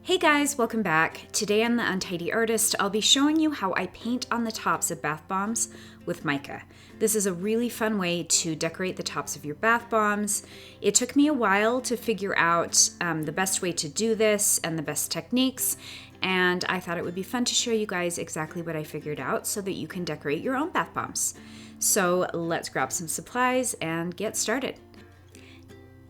Hey guys, welcome back. Today on The Untidy Artist, I'll be showing you how I paint on the tops of bath bombs with mica. This is a really fun way to decorate the tops of your bath bombs. It took me a while to figure out the best way to do this and the best techniques, and I thought it would be fun to show you guys exactly what I figured out so that you can decorate your own bath bombs. So let's grab some supplies and get started.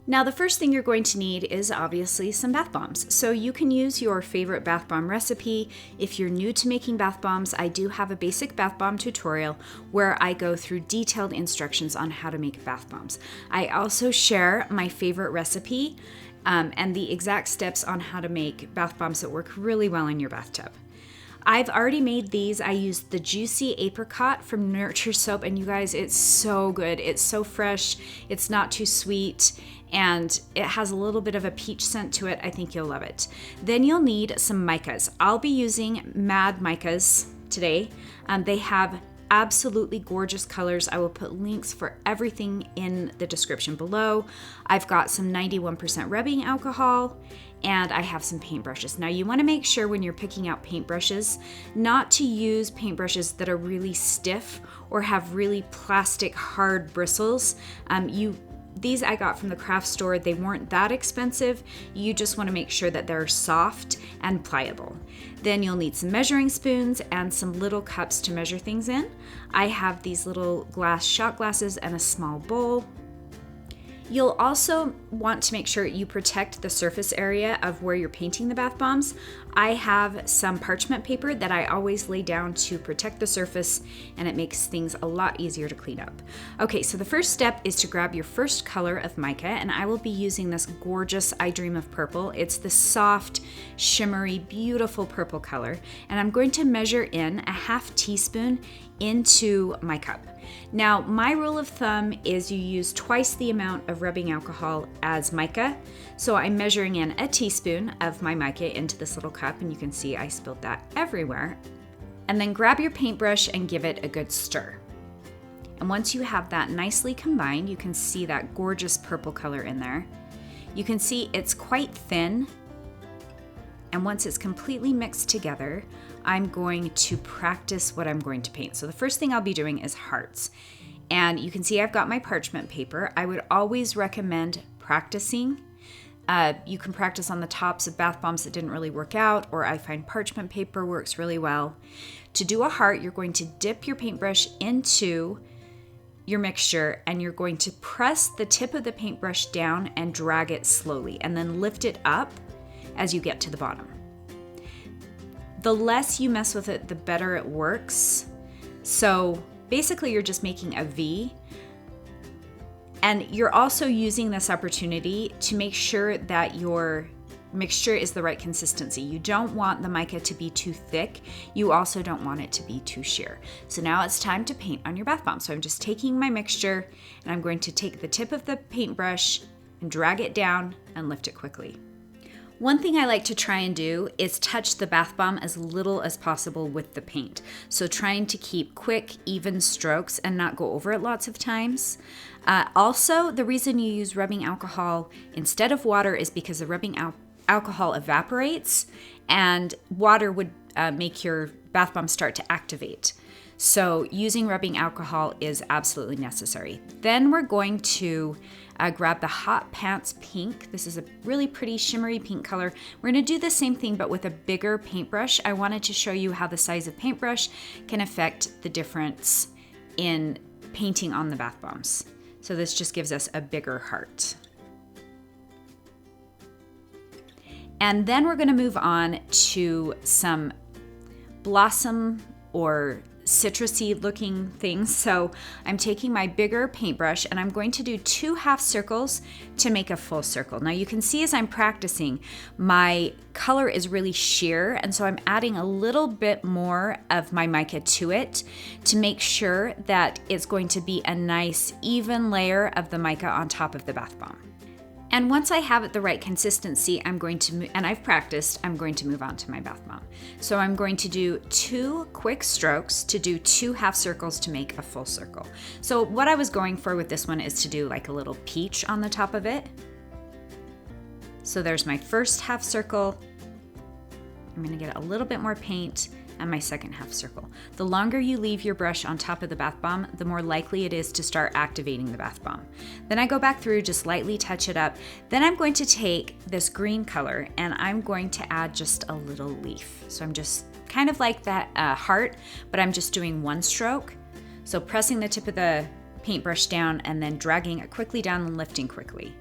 Now, the first thing you're going to need is obviously some bath bombs. So you can use your favorite bath bomb recipe. If you're new to making bath bombs, I do have a basic bath bomb tutorial where I go through detailed instructions on how to make bath bombs. I also share my favorite recipe and the exact steps on how to make bath bombs that work really well in your bathtub. I've already made these. I used the juicy apricot from Nurture Soap, and you guys, it's so good. It's so fresh, it's not too sweet, and it has a little bit of a peach scent to it. I think you'll love it. Then you'll need some micas. I'll be using Mad Micas today. They have absolutely gorgeous colors. I will put links for everything in the description below. I've got some 91% rubbing alcohol, and I have some paintbrushes. Now, you want to make sure when you're picking out paintbrushes not to use paintbrushes that are really stiff or have really plastic hard bristles. These I got from the craft store. They weren't that expensive. You just want to make sure that they're soft and pliable. Then you'll need some measuring spoons and some little cups to measure things in. I have these little glass shot glasses and a small bowl. You'll also want to make sure you protect the surface area of where you're painting the bath bombs. I have some parchment paper that I always lay down to protect the surface, and it makes things a lot easier to clean up. Okay, so the first step is to grab your first color of mica, and I will be using this gorgeous I Dream of Purple. It's the soft, shimmery, beautiful purple color, and I'm going to measure in a ½ teaspoon into my cup. Now, my rule of thumb is you use twice the amount of rubbing alcohol as mica. So I'm measuring in a teaspoon of my mica into this little cup, and you can see I spilled that everywhere. And then grab your paintbrush and give it a good stir. And once you have that nicely combined, you can see that gorgeous purple color in there. You can see it's quite thin. And once it's completely mixed together, I'm going to practice what I'm going to paint. So the first thing I'll be doing is hearts. And you can see I've got my parchment paper. I would always recommend practicing. You can practice on the tops of bath bombs that didn't really work out, or I find parchment paper works really well. To do a heart, you're going to dip your paintbrush into your mixture, and you're going to press the tip of the paintbrush down and drag it slowly, and then lift it up as you get to the bottom. The less you mess with it, the better it works. So basically you're just making a V, and you're also using this opportunity to make sure that your mixture is the right consistency. You don't want the mica to be too thick. You also don't want it to be too sheer. So now it's time to paint on your bath bomb. So I'm just taking my mixture, and I'm going to take the tip of the paintbrush and drag it down and lift it quickly. One thing I like to try and do is touch the bath bomb as little as possible with the paint. So trying to keep quick, even strokes and not go over it lots of times. Also, the reason you use rubbing alcohol instead of water is because the rubbing alcohol evaporates, and water would make your bath bomb start to activate. So using rubbing alcohol is absolutely necessary. Then we're going to grab the Hot Pants Pink. This is a really pretty shimmery pink color. We're going to do the same thing but with a bigger paintbrush. I wanted to show you how the size of paintbrush can affect the difference in painting on the bath bombs. So this just gives us a bigger heart. And then we're going to move on to some blossom or citrusy looking things. So I'm taking my bigger paintbrush and I'm going to do 2 half circles to make a full circle. Now you can see as I'm practicing, my color is really sheer, and so I'm adding a little bit more of my mica to it to make sure that it's going to be a nice even layer of the mica on top of the bath bomb. And once I have it the right consistency, I'm going to, and I've practiced, I'm going to move on to my bath bomb. So I'm going to do 2 quick strokes to do 2 half circles to make a full circle. So what I was going for with this one is to do like a little peach on the top of it. So there's my first half circle, I'm gonna get a little bit more paint and my second half circle. The longer you leave your brush on top of the bath bomb, the more likely it is to start activating the bath bomb. Then I go back through, just lightly touch it up. Then I'm going to take this green color and I'm going to add just a little leaf. So I'm just kind of like that heart, but I'm just doing one stroke. So pressing the tip of the paintbrush down and then dragging it quickly down and lifting quickly.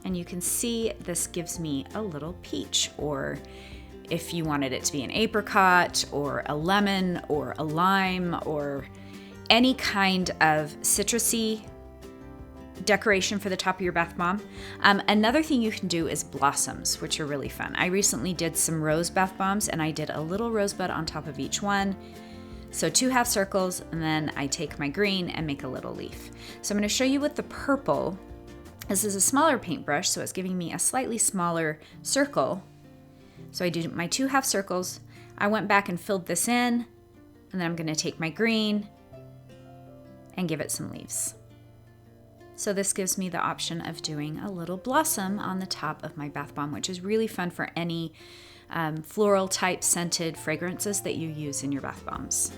And you can see this gives me a little peach, or if you wanted it to be an apricot or a lemon or a lime or any kind of citrusy decoration for the top of your bath bomb. Another thing you can do is blossoms, which are really fun. I recently did some rose bath bombs and I did a little rosebud on top of each one. So 2 half circles, and then I take my green and make a little leaf. So I'm going to show you with the purple. This is a smaller paintbrush, so it's giving me a slightly smaller circle. So I do my 2 half circles. I went back and filled this in, and then I'm going to take my green and give it some leaves. So this gives me the option of doing a little blossom on the top of my bath bomb, which is really fun for any floral type scented fragrances that you use in your bath bombs.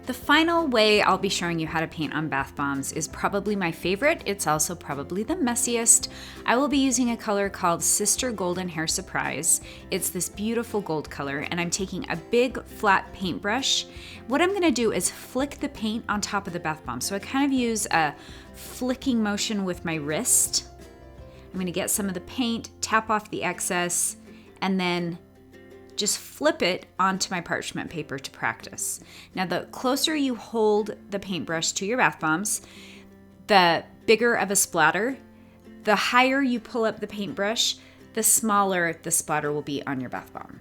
The final way I'll be showing you how to paint on bath bombs is probably my favorite. It's also probably the messiest. I will be using a color called Sister Golden Hair Surprise. It's this beautiful gold color, and I'm taking a big flat paintbrush. What I'm gonna do is flick the paint on top of the bath bomb. So I kind of use a flicking motion with my wrist. I'm gonna get some of the paint, tap off the excess, and then just flip it onto my parchment paper to practice. Now, the closer you hold the paintbrush to your bath bombs, the bigger of a splatter. The higher you pull up the paintbrush, the smaller the splatter will be on your bath bomb.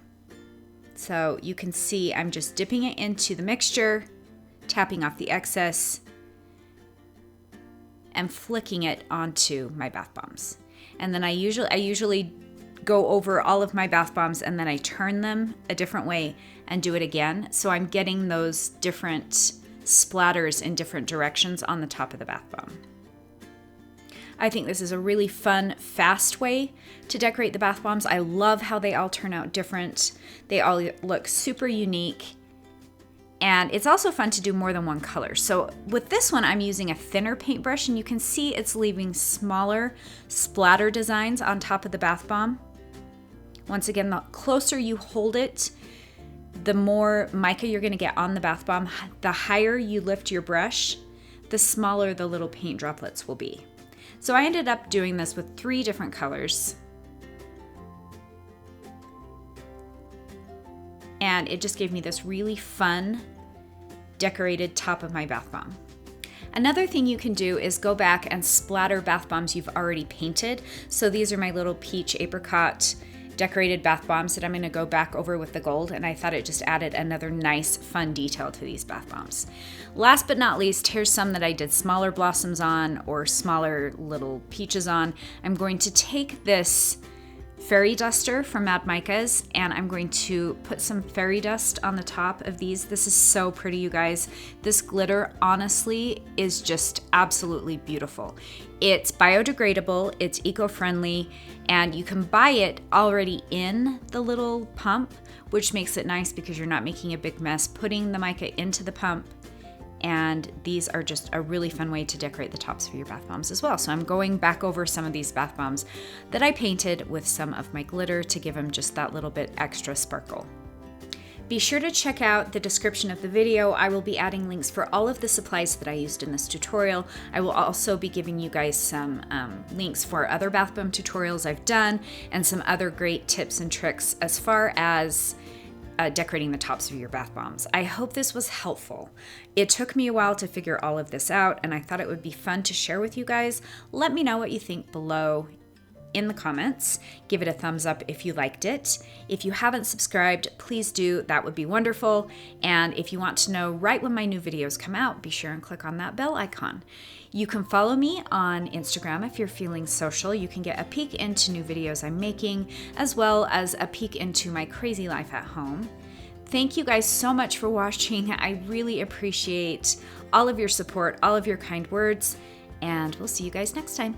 So you can see I'm just dipping it into the mixture, tapping off the excess, and flicking it onto my bath bombs. And then I usually go over all of my bath bombs and then I turn them a different way and do it again. So I'm getting those different splatters in different directions on the top of the bath bomb. I think this is a really fun, fast way to decorate the bath bombs. I love how they all turn out different. They all look super unique. And it's also fun to do more than one color. So with this one, I'm using a thinner paintbrush, and you can see it's leaving smaller splatter designs on top of the bath bomb. Once again, the closer you hold it, the more mica you're gonna get on the bath bomb. The higher you lift your brush, the smaller the little paint droplets will be. So I ended up doing this with 3 different colors. And it just gave me this really fun, decorated top of my bath bomb. Another thing you can do is go back and splatter bath bombs you've already painted. So these are my little peach apricot decorated bath bombs that I'm going to go back over with the gold, and I thought it just added another nice fun detail to these bath bombs. Last but not least, here's some that I did smaller blossoms on or smaller little peaches on. I'm going to take this fairy duster from Mad Mica's, and I'm going to put some fairy dust on the top of these. This is so pretty, you guys. This glitter honestly is just absolutely beautiful. It's biodegradable, it's eco-friendly, and you can buy it already in the little pump, which makes it nice because you're not making a big mess putting the mica into the pump. And these are just a really fun way to decorate the tops of your bath bombs as well. So I'm going back over some of these bath bombs that I painted with some of my glitter to give them just that little bit extra sparkle. Be sure to check out the description of the video. I will be adding links for all of the supplies that I used in this tutorial. I will also be giving you guys some links for other bath bomb tutorials I've done and some other great tips and tricks as far as decorating the tops of your bath bombs. I hope this was helpful. It took me a while to figure all of this out, and I thought it would be fun to share with you guys. Let me know what you think below in the comments. Give it a thumbs up if you liked it. If you haven't subscribed, please do. That would be wonderful. And if you want to know right when my new videos come out, be sure and click on that bell icon. You can follow me on Instagram if you're feeling social. You can get a peek into new videos I'm making, as well as a peek into my crazy life at home. Thank you guys so much for watching. I really appreciate all of your support, all of your kind words, and we'll see you guys next time.